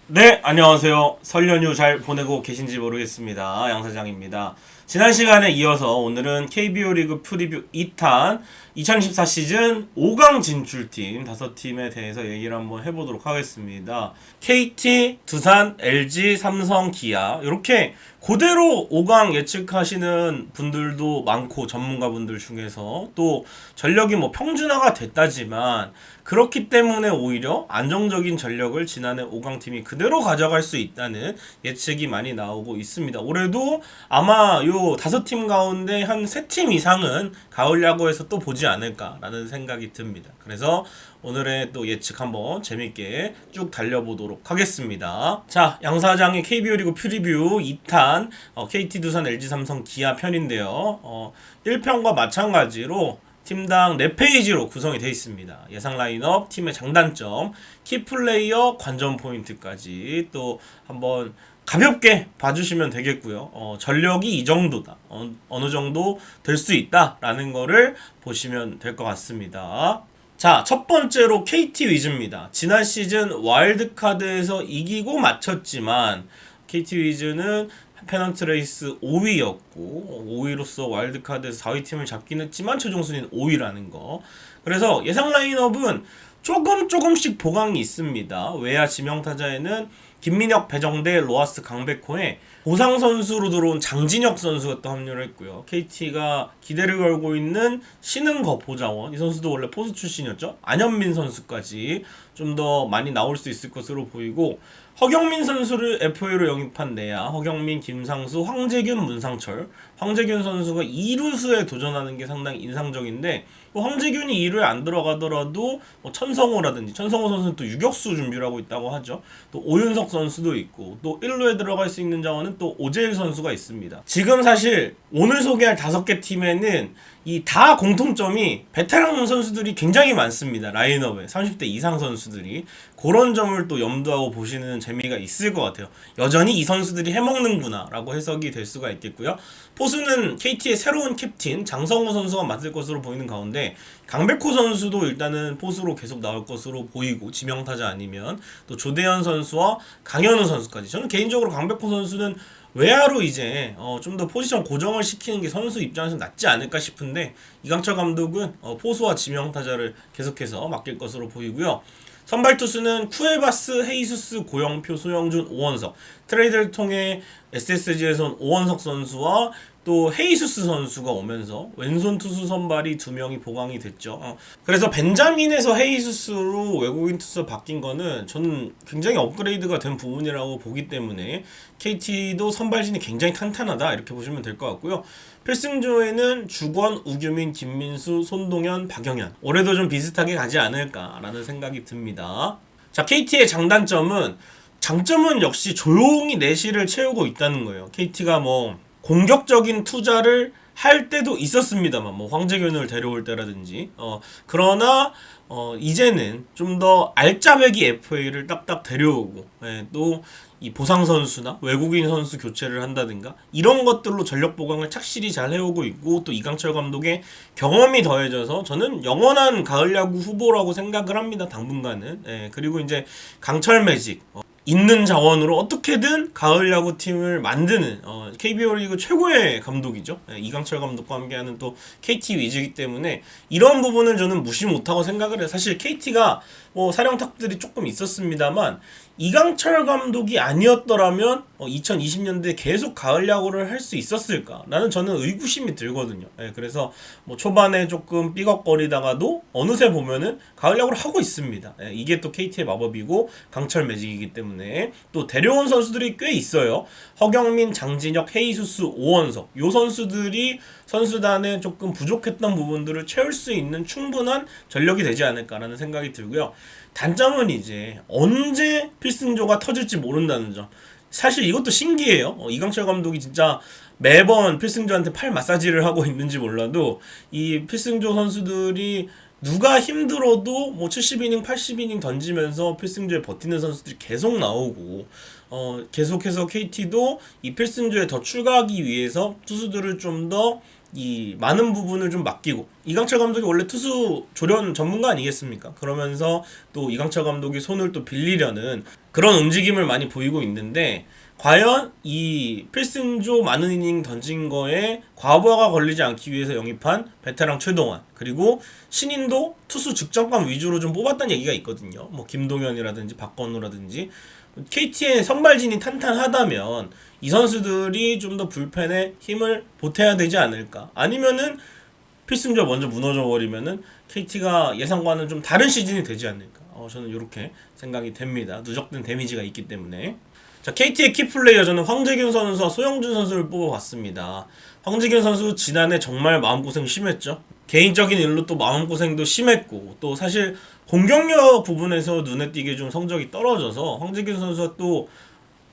네, 안녕하세요. 설 연휴 잘 보내고 계신지 모르겠습니다. 양 사장입니다. 지난 시간에 이어서 오늘은 KBO 리그 프리뷰 2탄 2024 시즌 5강 진출팀 5팀에 대해서 얘기를 한번 해보도록 하겠습니다. KT, 두산, LG, 삼성, 기아 이렇게 그대로 5강 예측하시는 분들도 많고 전문가분들 중에서 또 전력이 뭐 평준화가 됐다지만 그렇기 때문에 오히려 안정적인 전력을 지난해 5강 팀이 그대로 가져갈 수 있다는 예측이 많이 나오고 있습니다. 올해도 아마 요 5팀 가운데 한 3팀 이상은 가을 야구에서 또 보지 않을까라는 생각이 듭니다. 그래서 오늘의 또 예측 한번 재밌게 쭉 달려보도록 하겠습니다. 자, 양 사장의 KBO 리그 프리뷰 2탄 KT, 두산, LG, 삼성, 기아 편인데요. 1편과 마찬가지로 팀당 4페이지로 구성이 되어 있습니다. 예상 라인업, 팀의 장단점, 키플레이어, 관전 포인트까지 또 한번 가볍게 봐주시면 되겠고요. 전력이 이 정도다. 어느 정도 될 수 있다라는 거를 보시면 될 것 같습니다. 자, 첫 번째로 KT 위즈입니다. 지난 시즌 와일드카드에서 이기고 마쳤지만 KT 위즈는 페넌트 레이스 5위였고 5위로서 와일드카드에서 4위 팀을 잡긴 했지만 최종 순위는 5위라는 거. 그래서 예상 라인업은 조금씩 보강이 있습니다. 외야 지명타자에는 김민혁, 배정대, 로하스, 강백호에 보상 선수로 들어온 장진혁 선수가 또 합류를 했고요. KT가 기대를 걸고 있는 신흥거 보자원, 이 선수도 원래 포수 출신이었죠. 안현민 선수까지 좀 더 많이 나올 수 있을 것으로 보이고, 허경민 선수를 FA로 영입한 내야, 허경민, 김상수, 황재균, 문상철. 황재균 선수가 2루수에 도전하는 게 상당히 인상적인데, 뭐 황재균이 2루에 안 들어가더라도 뭐 천성호라든지, 천성호 선수는 또 유격수 준비를 하고 있다고 하죠. 또 오윤석 선수도 있고, 또 1루에 들어갈 수 있는 자원은 또 오재일 선수가 있습니다. 지금 사실 오늘 소개할 5개 팀에는 이 다 공통점이 베테랑 선수들이 굉장히 많습니다. 라인업에 30대 이상 선수들이. 그런 점을 또 염두하고 보시는 재미가 있을 것 같아요. 여전히 이 선수들이 해먹는구나 라고 해석이 될 수가 있겠고요. 포수는 KT의 새로운 캡틴 장성호 선수가 맡을 것으로 보이는 가운데, 강백호 선수도 일단은 포수로 계속 나올 것으로 보이고, 지명타자 아니면 또 조대현 선수와 강현우 선수까지. 저는 개인적으로 강백호 선수는 외야로 이제 좀 더 포지션 고정을 시키는 게 선수 입장에서 낫지 않을까 싶은데, 이강철 감독은 포수와 지명타자를 계속해서 맡길 것으로 보이고요. 선발 투수는 쿠에바스, 헤이수스, 고영표, 소영준, 오원석. 트레이드를 통해 SSG에선 오원석 선수와 또 헤이수스 선수가 오면서 왼손 투수 선발이 2명이 보강이 됐죠. 그래서 벤자민에서 헤이수스로 외국인 투수 바뀐 거는 저는 굉장히 업그레이드가 된 부분이라고 보기 때문에 KT도 선발진이 굉장히 탄탄하다 이렇게 보시면 될 것 같고요. 필승조에는 주권, 우규민, 김민수, 손동현, 박영현. 올해도 좀 비슷하게 가지 않을까라는 생각이 듭니다. 자, KT의 장점은 역시 조용히 내실을 채우고 있다는 거예요. KT가 뭐 공격적인 투자를 할 때도 있었습니다만, 뭐 황재균을 데려올 때라든지 그러나 이제는 좀 더 알짜배기 FA를 딱딱 데려오고, 또 이 보상 선수나 외국인 선수 교체를 한다든가 이런 것들로 전력 보강을 착실히 잘 해오고 있고, 또 이강철 감독의 경험이 더해져서 저는 영원한 가을 야구 후보라고 생각을 합니다. 당분간은. 그리고 이제 강철 매직, 있는 자원으로 어떻게든 가을 야구팀을 만드는 KBO 리그 최고의 감독이죠. 이강철 감독과 함께하는 또 KT 위즈이기 때문에 이런 부분을 저는 무시 못하고 생각을 해요. 사실 KT가 뭐 사령탑들이 조금 있었습니다만, 이강철 감독이 아니었더라면 2020년대에 계속 가을 야구를 할 수 있었을까? 라는 저는 의구심이 들거든요. 그래서 뭐 초반에 조금 삐걱거리다가도 어느새 보면은 가을 야구를 하고 있습니다. 이게 또 KT의 마법이고 강철 매직이기 때문에. 또 데려온 선수들이 꽤 있어요. 허경민, 장진혁, 헤이수스, 오원석. 요 선수들이 선수단에 조금 부족했던 부분들을 채울 수 있는 충분한 전력이 되지 않을까라는 생각이 들고요. 단점은 이제 언제 필승조가 터질지 모른다는 점. 사실 이것도 신기해요. 이강철 감독이 진짜 매번 필승조한테 팔 마사지를 하고 있는지 몰라도, 이 필승조 선수들이 누가 힘들어도 뭐 70이닝, 80이닝 던지면서 필승조에 버티는 선수들이 계속 나오고, 계속해서 KT도 이 필승조에 더 출가하기 위해서 투수들을 좀 더 이 많은 부분을 좀 맡기고, 이강철 감독이 원래 투수 조련 전문가 아니겠습니까? 그러면서 또 이강철 감독이 손을 또 빌리려는 그런 움직임을 많이 보이고 있는데 과연 이 필승조 많은 이닝 던진 거에 과부하가 걸리지 않기 위해서 영입한 베테랑 최동환 그리고 신인도 투수 득점감 위주로 좀 뽑았다는 얘기가 있거든요. 뭐 김동현이라든지 박건우라든지 KT의 선발진이 탄탄하다면 이 선수들이 좀 더 불펜에 힘을 보태야 되지 않을까? 아니면은 필승조 먼저 무너져 버리면은 KT가 예상과는 좀 다른 시즌이 되지 않을까? 저는 이렇게 생각이 됩니다. 누적된 데미지가 있기 때문에. 자, KT의 키플레이어 저는 황재균 선수와 소영준 선수를 뽑아봤습니다. 황재균 선수 지난해 정말 마음고생 심했죠. 개인적인 일로 또 마음고생도 심했고 또 사실 공격력 부분에서 눈에 띄게 좀 성적이 떨어져서 황재균 선수가 또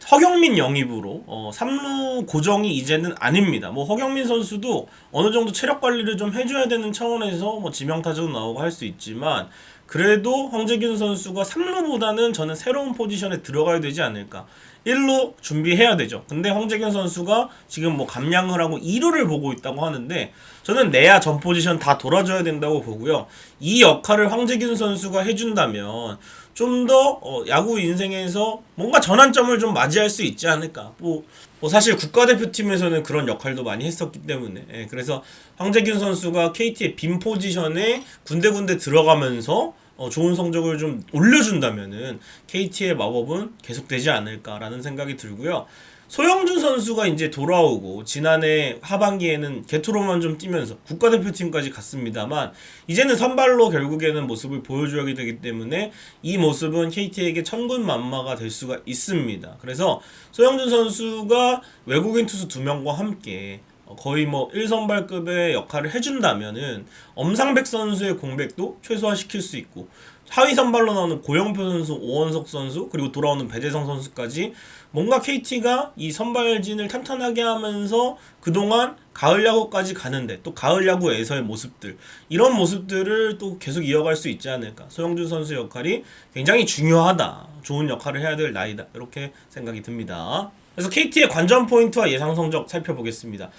허경민 영입으로 3루 고정이 이제는 아닙니다. 뭐 허경민 선수도 어느 정도 체력 관리를 좀 해줘야 되는 차원에서 뭐 지명타자도 나오고 할 수 있지만 그래도 황재균 선수가 3루보다는 저는 새로운 포지션에 들어가야 되지 않을까. 1루 준비해야 되죠. 근데 황재균 선수가 지금 뭐 감량을 하고 2루를 보고 있다고 하는데 저는 내야 전 포지션 다 돌아줘야 된다고 보고요. 이 역할을 황재균 선수가 해준다면 좀 더 야구 인생에서 뭔가 전환점을 좀 맞이할 수 있지 않을까. 뭐 사실 국가대표팀에서는 그런 역할도 많이 했었기 때문에 그래서 황재균 선수가 KT의 빈 포지션에 군데군데 들어가면서 좋은 성적을 좀 올려준다면은 KT의 마법은 계속되지 않을까라는 생각이 들고요. 소영준 선수가 이제 돌아오고 지난해 하반기에는 개투로만 좀 뛰면서 국가대표팀까지 갔습니다만 이제는 선발로 결국에는 모습을 보여줘야 되기 때문에 이 모습은 KT에게 천군만마가 될 수가 있습니다. 그래서 소영준 선수가 외국인 투수 2명과 함께 거의 뭐 1선발급의 역할을 해준다면은 엄상백 선수의 공백도 최소화시킬 수 있고 하위 선발로 나오는 고영표 선수, 오원석 선수 그리고 돌아오는 배재성 선수까지 뭔가 KT가 이 선발진을 탄탄하게 하면서 그동안 가을 야구까지 가는데 또 가을 야구에서의 모습들 이런 모습들을 또 계속 이어갈 수 있지 않을까. 소영준 선수 역할이 굉장히 중요하다. 좋은 역할을 해야 될 나이다. 이렇게 생각이 듭니다. 그래서 KT의 관전 포인트와 예상 성적 살펴보겠습니다.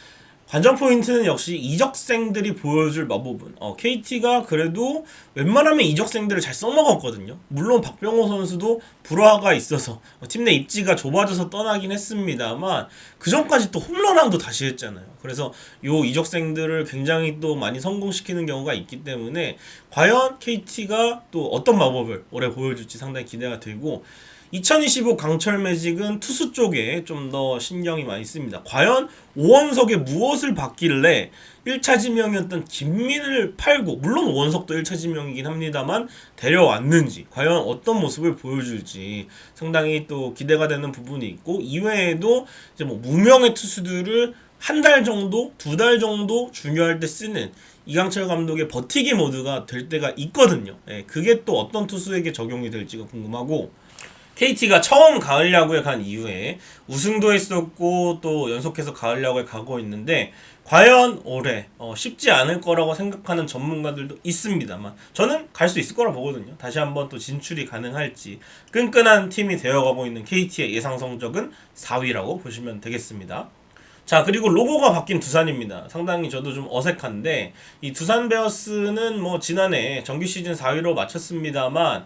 관전 포인트는 역시 이적생들이 보여줄 마법은 KT가 그래도 웬만하면 이적생들을 잘 써먹었거든요. 물론 박병호 선수도 불화가 있어서 팀 내 입지가 좁아져서 떠나긴 했습니다만 그 전까지 또 홈런왕도 다시 했잖아요. 그래서 요 이적생들을 굉장히 또 많이 성공시키는 경우가 있기 때문에 과연 KT가 또 어떤 마법을 올해 보여줄지 상당히 기대가 되고 2025 강철 매직은 투수 쪽에 좀 더 신경이 많이 씁니다. 과연 오원석에 무엇을 받길래 1차 지명이었던 김민을 팔고 물론 오원석도 1차 지명이긴 합니다만 데려왔는지 과연 어떤 모습을 보여줄지 상당히 또 기대가 되는 부분이 있고 이외에도 이제 뭐 무명의 투수들을 한 달 정도, 2달 정도 중요할 때 쓰는 이강철 감독의 버티기 모드가 될 때가 있거든요. 그게 또 어떤 투수에게 적용이 될지가 궁금하고 KT가 처음 가을 야구에 간 이후에 우승도 했었고 또 연속해서 가을 야구에 가고 있는데 과연 올해 쉽지 않을 거라고 생각하는 전문가들도 있습니다만 저는 갈 수 있을 거라 보거든요. 다시 한번 또 진출이 가능할지 끈끈한 팀이 되어가고 있는 KT의 예상 성적은 4위라고 보시면 되겠습니다. 자, 그리고 로고가 바뀐 두산입니다. 상당히 저도 좀 어색한데 이 두산 베어스는 뭐 지난해 정규 시즌 4위로 마쳤습니다만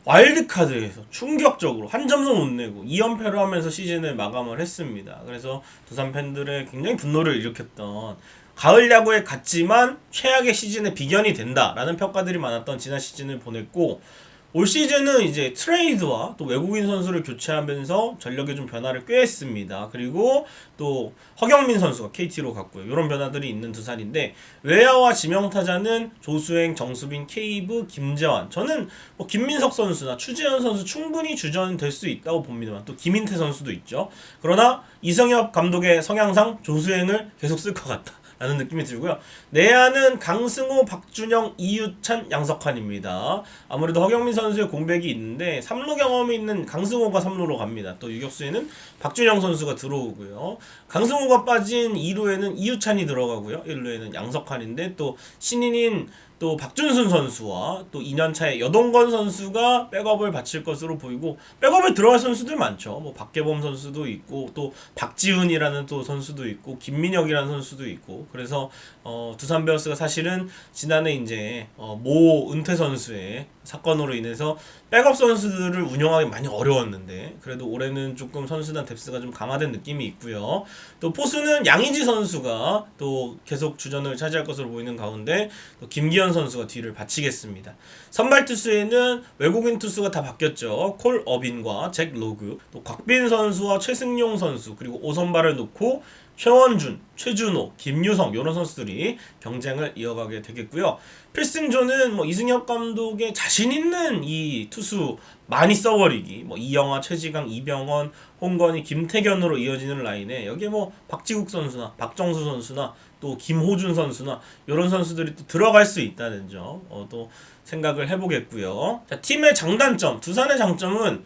와일드카드에서 충격적으로 한 점도 못 내고 2연패를 하면서 시즌을 마감을 했습니다. 그래서 두산 팬들의 굉장히 분노를 일으켰던 가을 야구에 갔지만 최악의 시즌에 비견이 된다라는 평가들이 많았던 지난 시즌을 보냈고 올 시즌은 이제 트레이드와 또 외국인 선수를 교체하면서 전력에 좀 변화를 꽤 했습니다. 그리고 또 허경민 선수가 KT로 갔고요. 이런 변화들이 있는 두산인데 외야와 지명타자는 조수행, 정수빈, 케이브, 김재환. 저는 뭐 김민석 선수나 추재현 선수 충분히 주전될 수 있다고 봅니다만 또 김인태 선수도 있죠. 그러나 이성엽 감독의 성향상 조수행을 계속 쓸 것 같다. 라는 느낌이 들고요. 내야는 강승호, 박준영, 이유찬, 양석환입니다. 아무래도 허경민 선수의 공백이 있는데 3루 경험이 있는 강승호가 3루로 갑니다. 또 유격수에는 박준영 선수가 들어오고요. 강승호가 빠진 2루에는 이유찬이 들어가고요. 1루에는 양석환인데 또 신인인 또 박준순 선수와 또 2년차의 여동건 선수가 백업을 바칠 것으로 보이고 백업에 들어갈 선수들 많죠. 뭐 박계범 선수도 있고 또 박지훈이라는 또 선수도 있고 김민혁이라는 선수도 있고 그래서 두산 베어스가 사실은 지난해 이제 모 은퇴 선수의 사건으로 인해서 백업 선수들을 운영하기 많이 어려웠는데 그래도 올해는 조금 선수단 뎁스가 좀 강화된 느낌이 있고요. 또 포수는 양의지 선수가 또 계속 주전을 차지할 것으로 보이는 가운데 또 김기현 선수가 뒤를 바치겠습니다. 선발 투수에는 외국인 투수가 다 바뀌었죠. 콜 어빈과 잭 로그, 또 곽빈 선수와 최승용 선수, 그리고 5선발을 놓고 최원준, 최준호, 김유성 이런 선수들이 경쟁을 이어가게 되겠고요. 필승조는 뭐 이승엽 감독의 자신 있는 이 투수 많이 써버리기, 뭐 이영하, 최지강, 이병헌, 홍건희, 김태견으로 이어지는 라인에 여기에 뭐 박지국 선수나 박정수 선수나 또 김호준 선수나 이런 선수들이 또 들어갈 수 있다는 점 또 생각을 해보겠고요. 자, 팀의 장단점, 두산의 장점은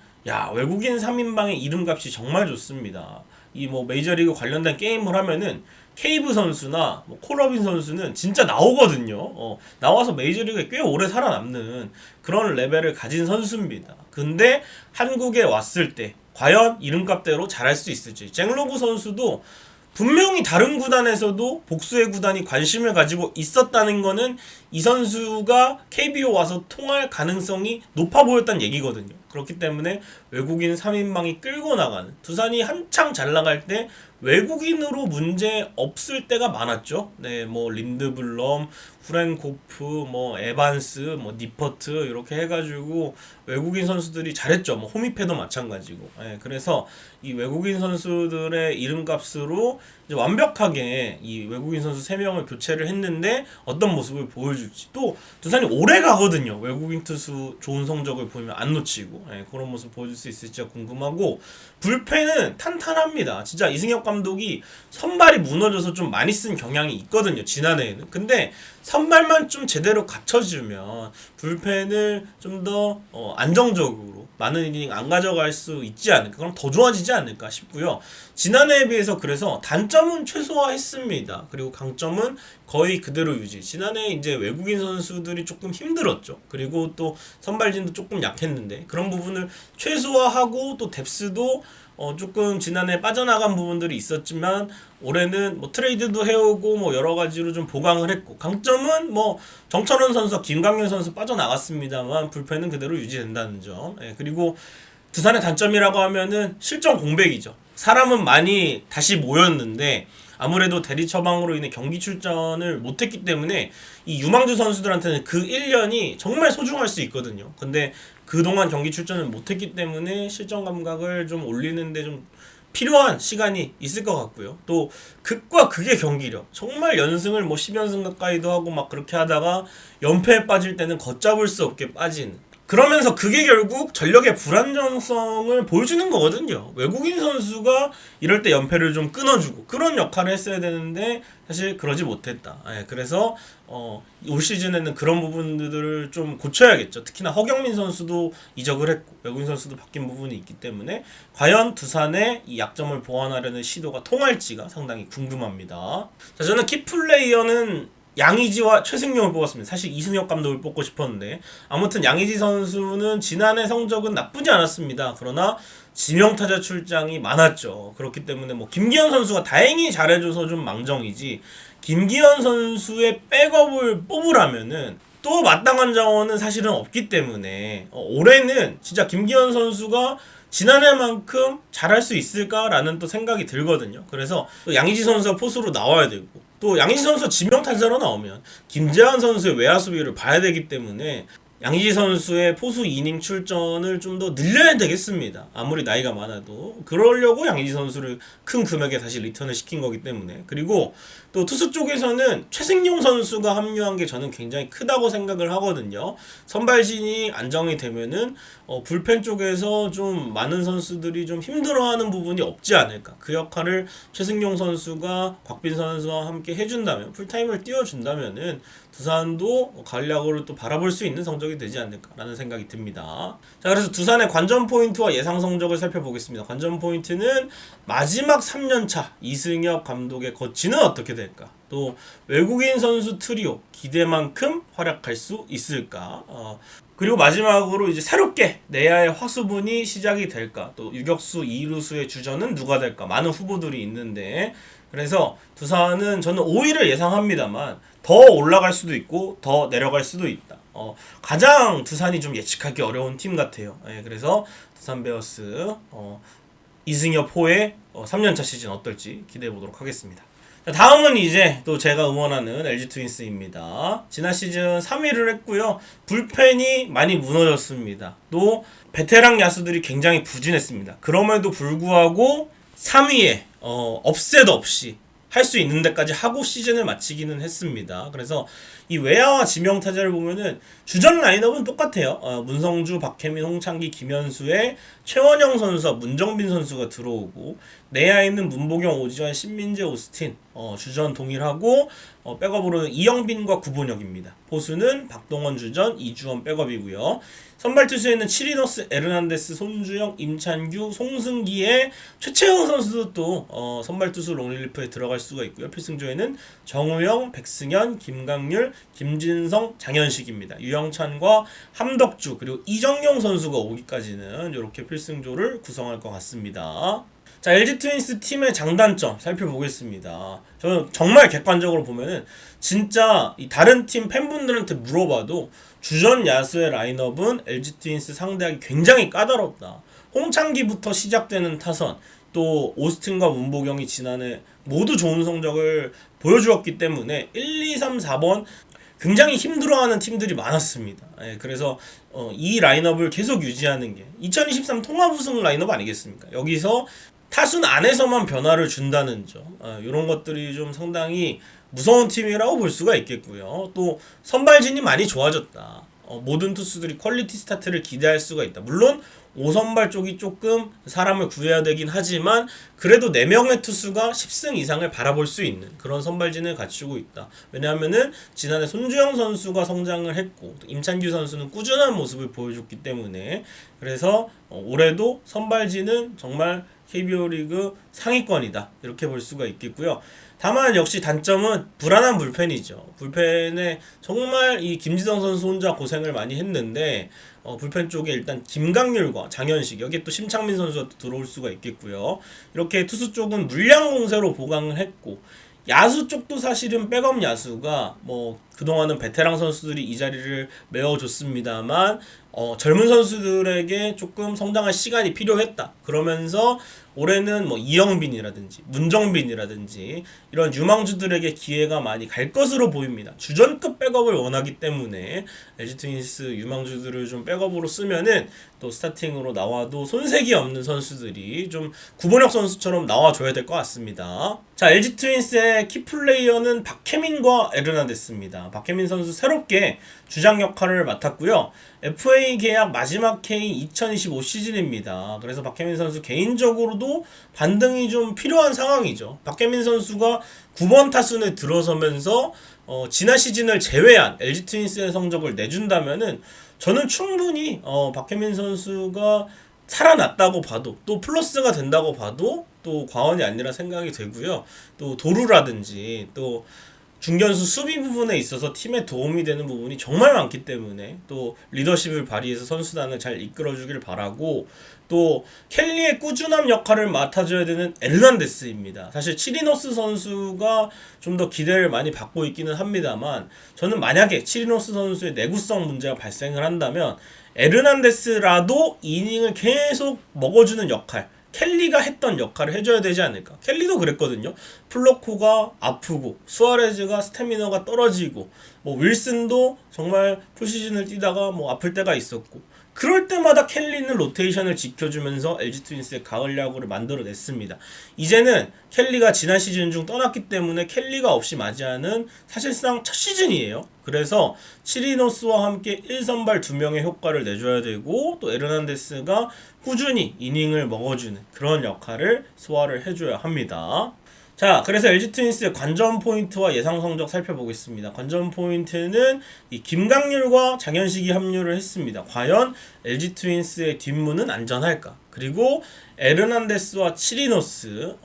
외국인 3인방의 이름값이 정말 좋습니다. 이 뭐 메이저리그 관련된 게임을 하면은 케이브 선수나 뭐 콜러빈 선수는 진짜 나오거든요. 나와서 메이저리그에 꽤 오래 살아남는 그런 레벨을 가진 선수입니다. 근데 한국에 왔을 때 과연 이름값대로 잘할 수 있을지. 잭로그 선수도 분명히 다른 구단에서도 복수의 구단이 관심을 가지고 있었다는 거는 이 선수가 KBO 와서 통할 가능성이 높아 보였다는 얘기거든요. 그렇기 때문에 외국인 3인방이 끌고 나가는, 두산이 한창 잘 나갈 때 외국인으로 문제 없을 때가 많았죠. 네, 뭐 린드블럼, 후렌코프, 뭐 에반스, 뭐 니퍼트 이렇게 해가지고 외국인 선수들이 잘했죠. 뭐 호미페도 마찬가지고. 네, 그래서 이 외국인 선수들의 이름값으로 이제 완벽하게 이 외국인 선수 3명을 교체를 했는데 어떤 모습을 보여줄지. 또 두산이 오래 가거든요. 외국인 투수 좋은 성적을 보이면 안 놓치고. 네, 그런 모습 보여줄 수 있을지가 궁금하고, 불펜은 탄탄합니다. 진짜 이승엽 감독이 선발이 무너져서 좀 많이 쓴 경향이 있거든요. 지난해에는. 근데 선발만 좀 제대로 갖춰주면 불펜을 좀 더 안정적으로 많은 이닝 안 가져갈 수 있지 않을까, 그럼 더 좋아지지 않을까 싶고요. 지난해에 비해서 그래서 단점은 최소화했습니다. 그리고 강점은 거의 그대로 유지. 지난해 이제 외국인 선수들이 조금 힘들었죠. 그리고 또 선발진도 조금 약했는데 그런 부분을 최소화하고, 또 뎁스도 조금 지난해 빠져나간 부분들이 있었지만 올해는 뭐 트레이드도 해오고 뭐 여러 가지로 좀 보강을 했고, 강점은 뭐 정철원 선수, 김강현 선수 빠져나갔습니다만 불펜은 그대로 유지된다는 점. 그리고 두산의 단점이라고 하면은 실전 공백이죠. 사람은 많이 다시 모였는데 아무래도 대리 처방으로 인해 경기 출전을 못했기 때문에 이 유망주 선수들한테는 그 1년이 정말 소중할 수 있거든요. 근데 그동안 경기 출전을 못했기 때문에 실전 감각을 좀 올리는데 좀 필요한 시간이 있을 것 같고요. 또 극과 극의 경기력, 정말 연승을 뭐 10연승 가까이도 하고 막 그렇게 하다가 연패에 빠질 때는 걷잡을 수 없게 빠지는, 그러면서 그게 결국 전력의 불안정성을 보여주는 거거든요. 외국인 선수가 이럴 때 연패를 좀 끊어주고 그런 역할을 했어야 되는데 사실 그러지 못했다. 그래서 올 시즌에는 그런 부분들을 좀 고쳐야겠죠. 특히나 허경민 선수도 이적을 했고 외국인 선수도 바뀐 부분이 있기 때문에 과연 두산의 이 약점을 보완하려는 시도가 통할지가 상당히 궁금합니다. 자, 저는 키플레이어는 양의지와 최승용을 뽑았습니다. 사실 이승엽 감독을 뽑고 싶었는데 아무튼 양의지 선수는 지난해 성적은 나쁘지 않았습니다. 그러나 지명타자 출장이 많았죠. 그렇기 때문에 뭐 김기현 선수가 다행히 잘해줘서 좀 망정이지, 김기현 선수의 백업을 뽑으라면은 또 마땅한 자원은 사실은 없기 때문에 올해는 진짜 김기현 선수가 지난해만큼 잘할 수 있을까라는 또 생각이 들거든요. 그래서 또 양의지 선수가 포수로 나와야 되고, 또 양의지 선수가 지명타자로 나오면 김재환 선수의 외야 수비를 봐야 되기 때문에 양의지 선수의 포수 이닝 출전을 좀 더 늘려야 되겠습니다. 아무리 나이가 많아도. 그러려고 양의지 선수를 큰 금액에 다시 리턴을 시킨 거기 때문에. 그리고 또 투수 쪽에서는 최승용 선수가 합류한 게 저는 굉장히 크다고 생각을 하거든요. 선발진이 안정이 되면은 불펜 쪽에서 좀 많은 선수들이 좀 힘들어하는 부분이 없지 않을까. 그 역할을 최승용 선수가 곽빈 선수와 함께 해준다면, 풀타임을 띄워준다면은 두산도 간략으로 또 바라볼 수 있는 성적이 되지 않을까라는 생각이 듭니다. 자, 그래서 두산의 관전 포인트와 예상 성적을 살펴보겠습니다. 관전 포인트는 마지막 3년차 이승엽 감독의 거치는 어떻게 될까? 또 외국인 선수 트리오 기대만큼 활약할 수 있을까? 그리고 마지막으로 이제 새롭게 내야의 화수분이 시작이 될까? 또 유격수, 이루수의 주전은 누가 될까? 많은 후보들이 있는데 그래서 두산은 저는 5위를 예상합니다만 더 올라갈 수도 있고 더 내려갈 수도 있다. 가장 두산이 좀 예측하기 어려운 팀 같아요. 예, 그래서 두산 베어스 이승엽 호의 3년차 시즌 어떨지 기대해 보도록 하겠습니다. 자, 다음은 이제 또 제가 응원하는 LG 트윈스입니다. 지난 시즌 3위를 했고요. 불펜이 많이 무너졌습니다. 또 베테랑 야수들이 굉장히 부진했습니다. 그럼에도 불구하고 3위에 업셋 없이 할 수 있는 데까지 하고 시즌을 마치기는 했습니다. 그래서 이 외야와 지명 타자를 보면은 주전 라인업은 똑같아요. 문성주, 박혜민, 홍창기, 김현수의 최원영 선수와 문정빈 선수가 들어오고 내야에는 문보경, 오지환, 신민재, 오스틴 주전 동일하고 백업으로는 이영빈과 구본혁입니다. 포수는 박동원 주전, 이주원 백업이고요. 선발 투수에는 치리노스, 에르난데스, 손주영, 임찬규, 송승기의 최채영 선수도 또 선발 투수 롱릴리프에 들어갈 수가 있고요. 필승조에는 정우영, 백승현, 김강률, 김진성, 장현식입니다. 유영찬과 함덕주 그리고 이정용 선수가 오기까지는 이렇게 필승조를 구성할 것 같습니다. 자, LG 트윈스 팀의 장단점 살펴보겠습니다. 저는 정말 객관적으로 보면은 진짜 이 다른 팀 팬분들한테 물어봐도 주전 야수의 라인업은 LG 트윈스 상대하기 굉장히 까다롭다. 홍창기부터 시작되는 타선, 또 오스틴과 문보경이 지난해 모두 좋은 성적을 보여주었기 때문에 1, 2, 3, 4번 굉장히 힘들어하는 팀들이 많았습니다. 예, 그래서 이 라인업을 계속 유지하는 게 2023 통합 우승 라인업 아니겠습니까? 여기서 타순 안에서만 변화를 준다는 점, 이런 것들이 좀 상당히 무서운 팀이라고 볼 수가 있겠고요. 또 선발진이 많이 좋아졌다. 모든 투수들이 퀄리티 스타트를 기대할 수가 있다. 물론 5선발 쪽이 조금 사람을 구해야 되긴 하지만 그래도 4명의 투수가 10승 이상을 바라볼 수 있는 그런 선발진을 갖추고 있다. 왜냐하면은 지난해 손주영 선수가 성장을 했고 임찬규 선수는 꾸준한 모습을 보여줬기 때문에 그래서 올해도 선발진은 정말 KBO 리그 상위권이다. 이렇게 볼 수가 있겠고요. 다만 역시 단점은 불안한 불펜이죠. 불펜에 정말 이 김지성 선수 혼자 고생을 많이 했는데 불펜 쪽에 일단 김강률과 장현식 여기에 또 심창민 선수가 또 들어올 수가 있겠고요. 이렇게 투수 쪽은 물량 공세로 보강을 했고 야수 쪽도 사실은 백업 야수가 그동안은 베테랑 선수들이 이 자리를 메워줬습니다만 젊은 선수들에게 조금 성장할 시간이 필요했다. 그러면서 올해는 이영빈이라든지 문정빈이라든지 이런 유망주들에게 기회가 많이 갈 것으로 보입니다. 주전급 백업을 원하기 때문에 LG 트윈스 유망주들을 좀 백업으로 쓰면은 또 스타팅으로 나와도 손색이 없는 선수들이 좀 구본혁 선수처럼 나와줘야 될 것 같습니다. 자, LG 트윈스의 키플레이어는 박혜민과 에르난데스입니다. 박혜민 선수 새롭게 주장 역할을 맡았고요. FA 계약 마지막 K 2025 시즌입니다. 그래서 박혜민 선수 개인적으로도 반등이 좀 필요한 상황이죠. 박혜민 선수가 9번 타순에 들어서면서 지난 시즌을 제외한 LG 트윈스의 성적을 내준다면은 저는 충분히 박혜민 선수가 살아났다고 봐도 또 플러스가 된다고 봐도 또 과언이 아니라 생각이 되고요. 또 도루라든지 또 중견수 수비 부분에 있어서 팀에 도움이 되는 부분이 정말 많기 때문에 또 리더십을 발휘해서 선수단을 잘 이끌어주길 바라고 또 켈리의 꾸준함 역할을 맡아줘야 되는 에르난데스입니다. 사실 치리노스 선수가 좀 더 기대를 많이 받고 있기는 합니다만 저는 만약에 치리노스 선수의 내구성 문제가 발생을 한다면 에르난데스라도 이닝을 계속 먹어주는 역할 켈리가 했던 역할을 해줘야 되지 않을까. 켈리도 그랬거든요. 플로코가 아프고 수아레즈가 스태미너가 떨어지고 윌슨도 정말 풀시즌을 뛰다가 아플 때가 있었고 그럴 때마다 켈리는 로테이션을 지켜주면서 LG 트윈스의 가을 야구를 만들어냈습니다. 이제는 켈리가 지난 시즌 중 떠났기 때문에 켈리가 없이 맞이하는 사실상 첫 시즌이에요. 그래서 치리노스와 함께 1선발 2명의 효과를 내줘야 되고 또 에르난데스가 꾸준히 이닝을 먹어주는 그런 역할을 소화를 해줘야 합니다. 자, 그래서 LG 트윈스의 관전 포인트와 예상 성적 살펴보겠습니다. 관전 포인트는 이 김강률과 장현식이 합류를 했습니다. 과연 LG 트윈스의 뒷문은 안전할까? 그리고 에르난데스와 치리노스,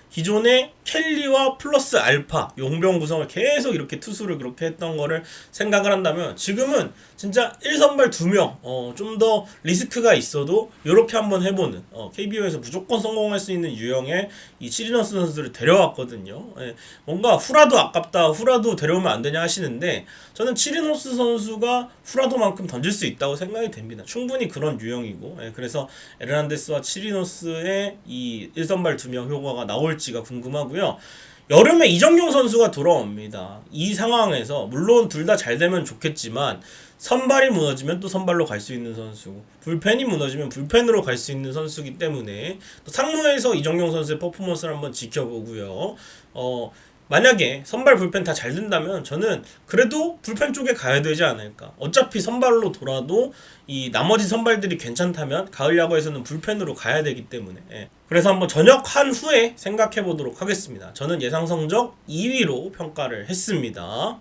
기존의 켈리와 플러스 알파 용병 구성을 계속 이렇게 투수를 그렇게 했던 거를 생각을 한다면 지금은 진짜 1선발 2명, 좀 더 리스크가 있어도 이렇게 한번 해보는, KBO에서 무조건 성공할 수 있는 유형의 이 치리노스 선수를 데려왔거든요. 예, 뭔가 후라도 아깝다, 후라도 데려오면 안 되냐 하시는데 저는 치리노스 선수가 후라도만큼 던질 수 있다고 생각이 됩니다. 충분히 그런 유형이고, 예, 그래서 에르난데스와 치리노스의 이 1선발 2명 효과가 나올지가 궁금하고요. 여름에 이정용 선수가 돌아옵니다. 이 상황에서 물론 둘 다 잘 되면 좋겠지만 선발이 무너지면 또 선발로 갈 수 있는 선수고 불펜이 무너지면 불펜으로 갈 수 있는 선수이기 때문에 또 상무에서 이정용 선수의 퍼포먼스를 한번 지켜보고요. 만약에 선발 불펜 다 잘 된다면 저는 그래도 불펜 쪽에 가야 되지 않을까. 어차피 선발로 돌아도 이 나머지 선발들이 괜찮다면 가을 야구에서는 불펜으로 가야 되기 때문에, 예. 그래서 한번 전역한 후에 생각해 보도록 하겠습니다. 저는 예상 성적 2위로 평가를 했습니다.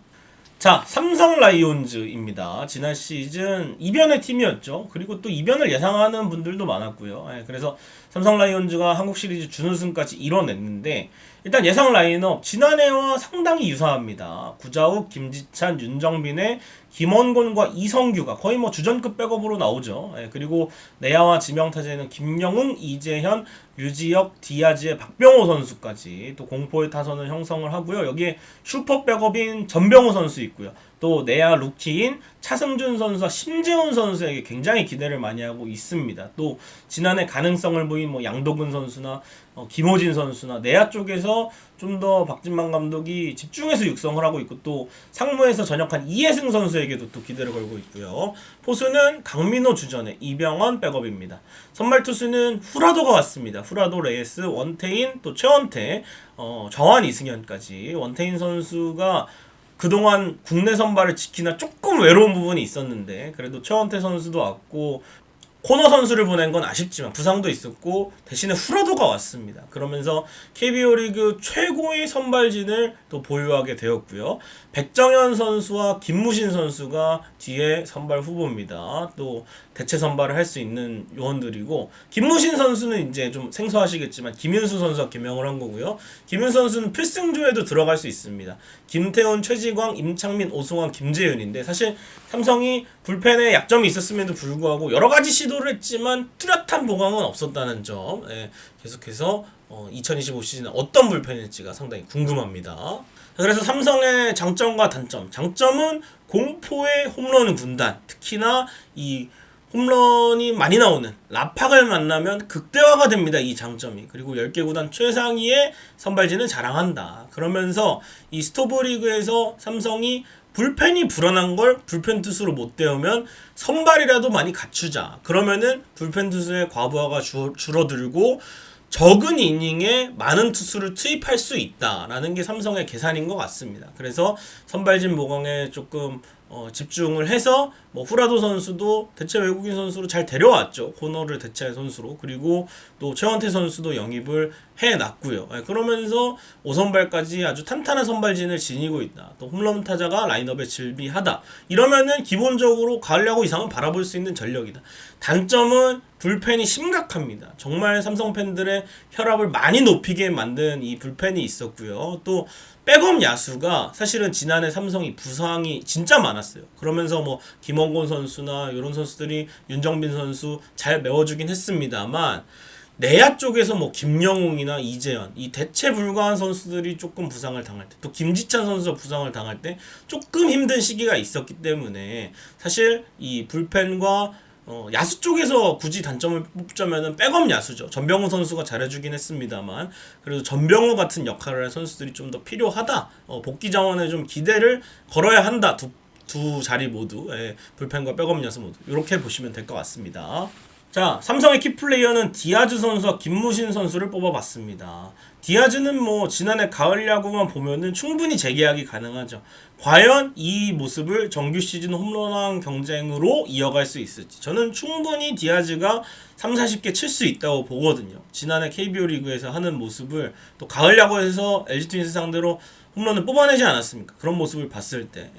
자, 삼성 라이온즈입니다. 지난 시즌 이변의 팀이었죠. 그리고 또 이변을 예상하는 분들도 많았고요. 예, 그래서 삼성 라이온즈가 한국 시리즈 준우승까지 이뤄냈는데 일단 예상 라인업 지난해와 상당히 유사합니다. 구자욱, 김지찬, 윤정빈의 김원곤과 이성규가 거의 뭐 주전급 백업으로 나오죠. 예, 그리고 내야와 지명타자에는 김영웅, 이재현, 유지혁, 디아즈의 박병호 선수까지 또 공포의 타선을 형성을 하고요. 여기에 슈퍼 백업인 전병호 선수 있고요. 또 내야 루키인 차승준 선수와 심재훈 선수에게 굉장히 기대를 많이 하고 있습니다. 또 지난해 가능성을 보인 뭐 양도근 선수나 김호진 선수나 내야 쪽에서 좀 더 박진만 감독이 집중해서 육성을 하고 있고 또 상무에서 전역한 이해승 선수에게도 또 기대를 걸고 있고요. 포수는 강민호 주전에 이병헌 백업입니다. 선발 투수는 후라도가 왔습니다. 후라도, 레이스, 원태인, 또 최원태, 정환, 이승현까지. 원태인 선수가 그동안 국내 선발을 지키나 조금 외로운 부분이 있었는데 그래도 최원태 선수도 왔고 코너 선수를 보낸 건 아쉽지만 부상도 있었고 대신에 후라도가 왔습니다. 그러면서 KBO 리그 최고의 선발진을 또 보유하게 되었고요. 백정현 선수와 김무신 선수가 뒤에 선발 후보입니다. 또 대체 선발을 할 수 있는 요원들이고 김무신 선수는 이제 좀 생소하시겠지만 김윤수 선수가 개명을 한 거고요. 김윤수 선수는 필승조에도 들어갈 수 있습니다. 김태훈, 최지광, 임창민, 오승환, 김재윤인데 사실 삼성이 불펜에 약점이 있었음에도 불구하고 여러 가지 시도를 했지만 뚜렷한 보강은 없었다는 점, 예, 계속해서 2025 시즌에 어떤 불펜일지가 상당히 궁금합니다. 그래서 삼성의 장점과 단점, 장점은 공포의 홈런 군단, 특히나 이 홈런이 많이 나오는 라팍을 만나면 극대화가 됩니다. 이 장점이. 그리고 10개 구단 최상위의 선발진을 자랑한다. 그러면서 이 스토브리그에서 삼성이 불펜이 불안한 걸 불펜 투수로 못 때우면 선발이라도 많이 갖추자. 그러면은 불펜 투수의 과부하가 줄어들고 적은 이닝에 많은 투수를 투입할 수 있다라는 게 삼성의 계산인 것 같습니다. 그래서 선발진 보강에 조금 집중을 해서 뭐 후라도 선수도 대체 외국인 선수로 잘 데려왔죠. 코너를 대체할 선수로. 그리고 또 최원태 선수도 영입을 해놨고요. 그러면서 5선발까지 아주 탄탄한 선발진을 지니고 있다. 또 홈런 타자가 라인업에 질비하다. 이러면은 기본적으로 가을 야구 이상은 바라볼 수 있는 전력이다. 단점은 불펜이 심각합니다. 정말 삼성 팬들의 혈압을 많이 높이게 만든 이 불펜이 있었고요. 또 백업 야수가 사실은 지난해 삼성이 부상이 진짜 많았어요. 그러면서 뭐 김원곤 선수나 이런 선수들이 윤정빈 선수 잘 메워주긴 했습니다만 내야 쪽에서 뭐 김영웅이나 이재현 이 대체 불가한 선수들이 조금 부상을 당할 때 또 김지찬 선수가 부상을 당할 때 조금 힘든 시기가 있었기 때문에 사실 이 불펜과 야수 쪽에서 굳이 단점을 뽑자면은 백업 야수죠. 전병호 선수가 잘해주긴 했습니다만 그래도 전병호 같은 역할을 할 선수들이 좀 더 필요하다. 복귀 자원에 좀 기대를 걸어야 한다. 두 자리 모두, 예, 불펜과 백업 야수 모두 이렇게 보시면 될 것 같습니다. 자, 삼성의 키플레이어는 디아즈 선수와 김무신 선수를 뽑아봤습니다. 디아즈는 뭐 지난해 가을 야구만 보면은 충분히 재계약이 가능하죠. 과연 이 모습을 정규 시즌 홈런왕 경쟁으로 이어갈 수 있을지 저는 충분히 디아즈가 3, 40개 칠 수 있다고 보거든요. 지난해 KBO 리그에서 하는 모습을 또 가을 야구에서 LG 트윈스 상대로 홈런을 뽑아내지 않았습니까? 그런 모습을 봤을 때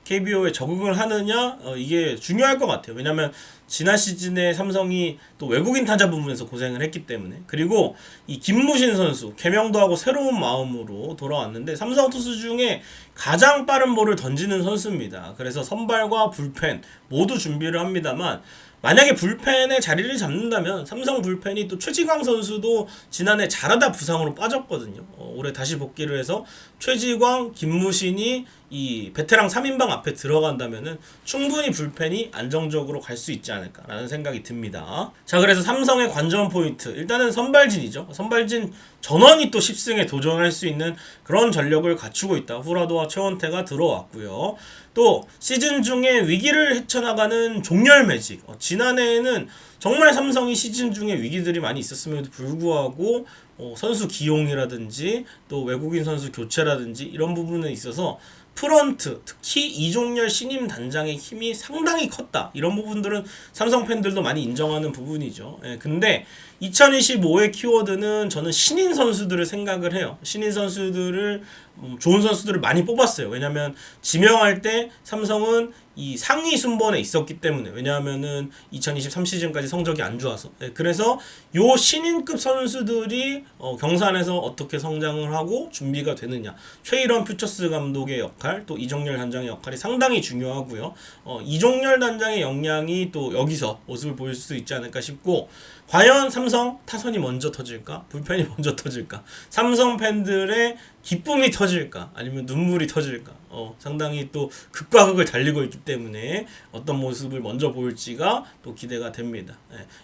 KBO에 적응을 하느냐 이게 중요할 것 같아요. 왜냐하면 지난 시즌에 삼성이 또 외국인 타자 부분에서 고생을 했기 때문에, 그리고 이 김무신 선수 개명도 하고 새로운 마음으로 돌아왔는데 삼성 투수 중에 가장 빠른 볼을 던지는 선수입니다. 그래서 선발과 불펜 모두 준비를 합니다만, 만약에 불펜에 자리를 잡는다면 삼성 불펜이 또 최지광 선수도 지난해 잘하다 부상으로 빠졌거든요. 올해 다시 복귀를 해서 최지광, 김무신이 이 베테랑 3인방 앞에 들어간다면은 충분히 불펜이 안정적으로 갈 수 있지 않을까라는 생각이 듭니다. 자, 그래서 삼성의 관전 포인트, 일단은 선발진이죠. 선발진 전원이 또 10승에 도전할 수 있는 그런 전력을 갖추고 있다. 후라도와 최원태가 들어왔고요. 또 시즌 중에 위기를 헤쳐나가는 종렬 매직. 지난해에는 정말 삼성이 시즌 중에 위기들이 많이 있었음에도 불구하고 선수 기용이라든지 또 외국인 선수 교체라든지 이런 부분에 있어서 프런트, 특히 이종렬 신임 단장의 힘이 상당히 컸다. 이런 부분들은 삼성 팬들도 많이 인정하는 부분이죠. 근데 2025의 키워드는 저는 신인 선수들을 생각을 해요. 신인 선수들을 좋은 선수들을 많이 뽑았어요. 왜냐하면 지명할 때 삼성은 이 상위 순번에 있었기 때문에, 왜냐하면은 2023 시즌까지 성적이 안 좋아서. 그래서 요 신인급 선수들이 경산에서 어떻게 성장을 하고 준비가 되느냐, 최일원 퓨처스 감독의 역할, 또 이종렬 단장의 역할이 상당히 중요하고요. 이종렬 단장의 역량이 또 여기서 모습을 보일 수 있지 않을까 싶고, 과연 삼성 타선이 먼저 터질까? 불펜이 먼저 터질까? 삼성 팬들의 기쁨이 터질까? 아니면 눈물이 터질까? 상당히 또 극과 극을 달리고 있기 때문에 어떤 모습을 먼저 보일지가 또 기대가 됩니다.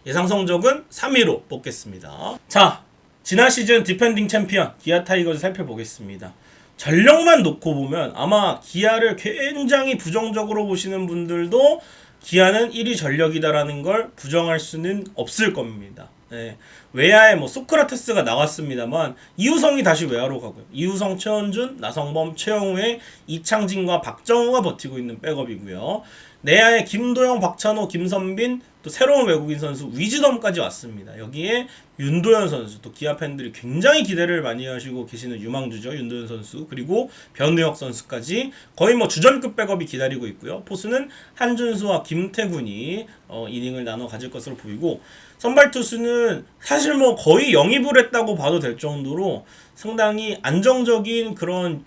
예상 성적은 3위로 뽑겠습니다. 자, 지난 시즌 디펜딩 챔피언 기아 타이거즈 살펴보겠습니다. 전력만 놓고 보면 아마 기아를 굉장히 부정적으로 보시는 분들도 기아는 1위 전력이다라는 걸 부정할 수는 없을 겁니다. 외야에 소크라테스가 나왔습니다만 이우성이 다시 외야로 가고요. 이우성, 최원준, 나성범, 최영우의 이창진과 박정우가 버티고 있는 백업이고요. 내야에 김도영, 박찬호, 김선빈, 또 새로운 외국인 선수 위즈덤까지 왔습니다. 여기에 윤도현 선수, 또 기아 팬들이 굉장히 기대를 많이 하시고 계시는 유망주죠. 윤도현 선수, 그리고 변우혁 선수까지 거의 주전급 백업이 기다리고 있고요. 포수는 한준수와 김태군이 이닝을 나눠 가질 것으로 보이고, 선발 투수는 사실 거의 영입을 했다고 봐도 될 정도로 상당히 안정적인 그런,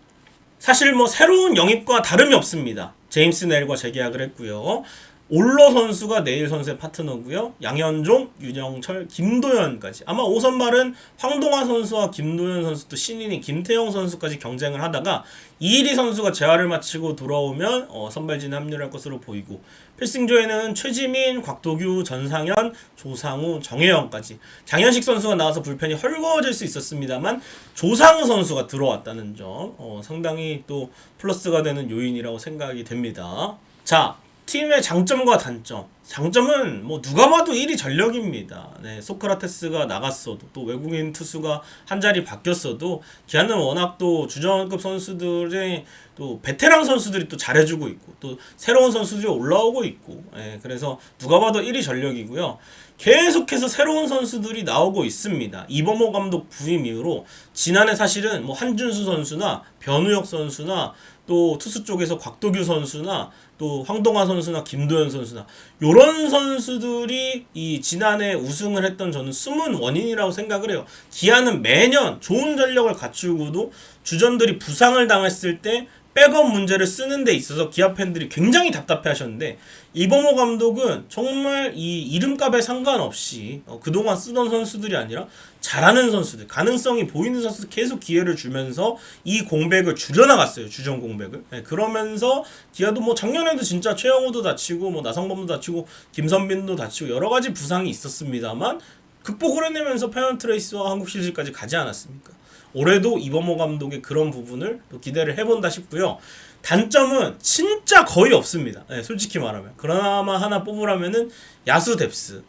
사실 새로운 영입과 다름이 없습니다. 제임스 넬과 재계약을 했고요. 올로 선수가 내일 선수의 파트너고요. 양현종, 윤영철, 김도현까지. 아마 5선발은 황동화 선수와 김도현 선수, 또 신인인 김태형 선수까지 경쟁을 하다가 이일이 선수가 재활을 마치고 돌아오면 선발진에 합류할 것으로 보이고, 필승조에는 최지민, 곽도규, 전상현, 조상우, 정혜영까지. 장현식 선수가 나와서 불펜이 헐거워질 수 있었습니다만 조상우 선수가 들어왔다는 점 상당히 또 플러스가 되는 요인이라고 생각이 됩니다. 자, 팀의 장점과 단점. 장점은 누가 봐도 1위 전력입니다. 소크라테스가 나갔어도, 또 외국인 투수가 한 자리 바뀌었어도 기아는 워낙 또 주전급 선수들의 또 베테랑 선수들이 또 잘해주고 있고, 또 새로운 선수들이 올라오고 있고, 그래서 누가 봐도 1위 전력이고요. 계속해서 새로운 선수들이 나오고 있습니다. 이범호 감독 부임 이후로 지난해 사실은 한준수 선수나 변우혁 선수나 또 투수 쪽에서 곽도규 선수나 또 황동화 선수나 김도현 선수나 요런 선수들이 이 지난해 우승을 했던 저는 숨은 원인이라고 생각을 해요. 기아는 매년 좋은 전력을 갖추고도 주전들이 부상을 당했을 때 백업 문제를 쓰는 데 있어서 기아 팬들이 굉장히 답답해 하셨는데, 이범호 감독은 정말 이 이름값에 상관없이 그동안 쓰던 선수들이 아니라 잘하는 선수들, 가능성이 보이는 선수들 계속 기회를 주면서 이 공백을 줄여나갔어요. 주전 공백을. 그러면서 기아도 작년에도 진짜 최영우도 다치고 나성범도 다치고 김선빈도 다치고 여러 가지 부상이 있었습니다만 극복을 해내면서 페넌트레이스와 한국 시리즈까지 가지 않았습니까? 올해도 이범호 감독의 그런 부분을 또 기대를 해본다 싶고요. 단점은 진짜 거의 없습니다. 네, 솔직히 말하면. 그나마 하나 뽑으라면은 야수 뎁스.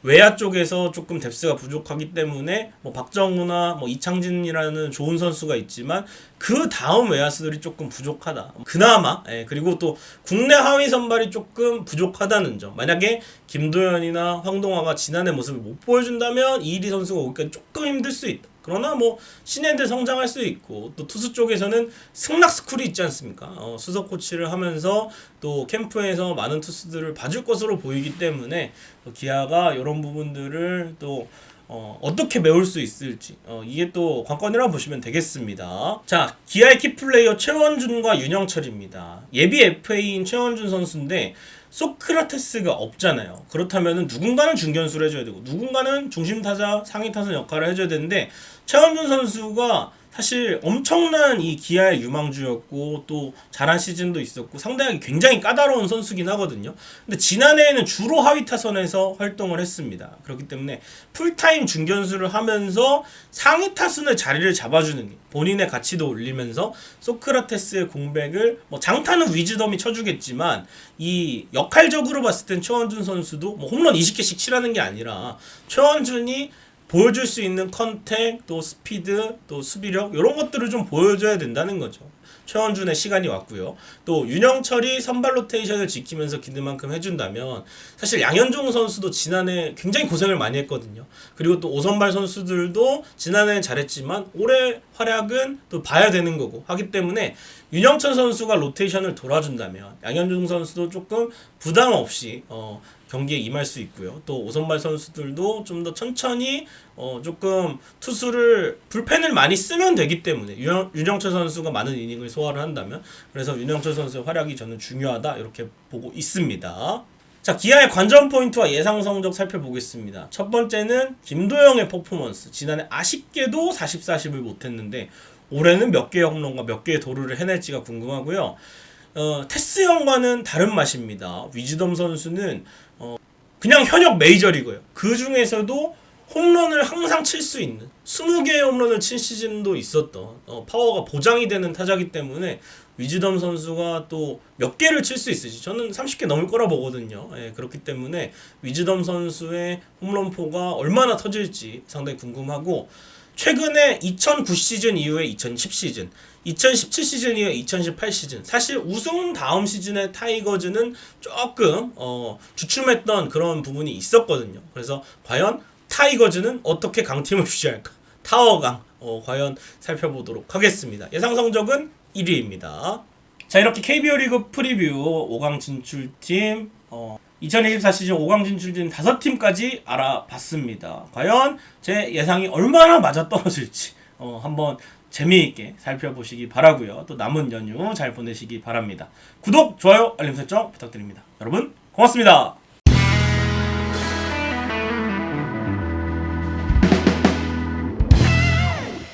외야 쪽에서 조금 뎁스가 부족하기 때문에 뭐 박정우나 뭐 이창진이라는 좋은 선수가 있지만 그 다음 외야수들이 조금 부족하다. 그나마 그리고 또 국내 하위 선발이 조금 부족하다는 점. 만약에 김도현이나 황동화가 지난해 모습을 못 보여준다면 이일이 선수가 오기까지 조금 힘들 수 있다. 그러나 뭐 신예대 성장할 수 있고 또 투수 쪽에서는 승낙 스쿨이 있지 않습니까? 수석 코치를 하면서 또 캠프에서 많은 투수들을 봐줄 것으로 보이기 때문에 기아가 이런 부분들을 또 어떻게 메울 수 있을지 이게 또 관건이라고 보시면 되겠습니다. 자, 기아의 키플레이어 최원준과 윤영철입니다. 예비 FA인 최원준 선수인데 소크라테스가 없잖아요. 그렇다면 누군가는 중견수를 해줘야 되고 누군가는 중심타자 상위타선 역할을 해줘야 되는데 최원준 선수가 사실 엄청난 이 기아의 유망주였고 또 잘한 시즌도 있었고 상당히 굉장히 까다로운 선수긴 하거든요. 근데 지난해에는 주로 하위 타선에서 활동을 했습니다. 그렇기 때문에 풀타임 중견수를 하면서 상위 타선의 자리를 잡아주는 게 본인의 가치도 올리면서 소크라테스의 공백을 뭐 장타는 위즈덤이 쳐주겠지만 이 역할적으로 봤을 땐 최원준 선수도 뭐 홈런 20개씩 치라는 게 아니라 최원준이 보여줄 수 있는 컨택, 또 스피드, 또 수비력 이런 것들을 좀 보여줘야 된다는 거죠. 최원준의 시간이 왔고요. 또 윤영철이 선발 로테이션을 지키면서 기대만큼 해준다면 사실 양현종 선수도 지난해 굉장히 고생을 많이 했거든요. 그리고 또 5선발 선수들도 지난해는 잘했지만 올해 활약은 또 봐야 되는 거고 하기 때문에 윤영철 선수가 로테이션을 돌아준다면 양현종 선수도 조금 부담 없이 경기에 임할 수 있고요. 또 5선발 선수들도 좀 더 천천히 조금 투수를 불펜을 많이 쓰면 되기 때문에 윤영철 선수가 많은 이닝을 소화를 한다면 그래서 윤영철 선수의 활약이 저는 중요하다 이렇게 보고 있습니다. 자, 기아의 관전 포인트와 예상 성적 살펴보겠습니다. 첫 번째는 김도영의 퍼포먼스. 지난해 아쉽게도 40-40을 못했는데 올해는 몇 개의 홈런과 몇 개의 도루를 해낼지가 궁금하고요. 테스 형과는 다른 맛입니다. 위즈덤 선수는 그냥 현역 메이저리그예요. 그 중에서도 홈런을 항상 칠 수 있는 20개의 홈런을 친 시즌도 있었던 파워가 보장이 되는 타자이기 때문에 위즈덤 선수가 또 몇 개를 칠 수 있을지 저는 30개 넘을 거라 보거든요. 그렇기 때문에 위즈덤 선수의 홈런포가 얼마나 터질지 상당히 궁금하고 최근에 2009 시즌 이후에 2010 시즌 2017 시즌 이후에 2018 시즌 사실 우승 다음 시즌에 타이거즈는 조금 주춤했던 그런 부분이 있었거든요. 그래서 과연 타이거즈는 어떻게 강팀을 유지할까? 타워강 과연 살펴보도록 하겠습니다. 예상 성적은 1위입니다. 자, 이렇게 KBO 리그 프리뷰 5강 진출팀 2024 시즌 5강 진출팀 5팀까지 알아봤습니다. 과연 제 예상이 얼마나 맞아떨어질지 한번 재미있게 살펴보시기 바라고요. 또 남은 연휴 잘 보내시기 바랍니다. 구독, 좋아요, 알림 설정 부탁드립니다. 여러분 고맙습니다.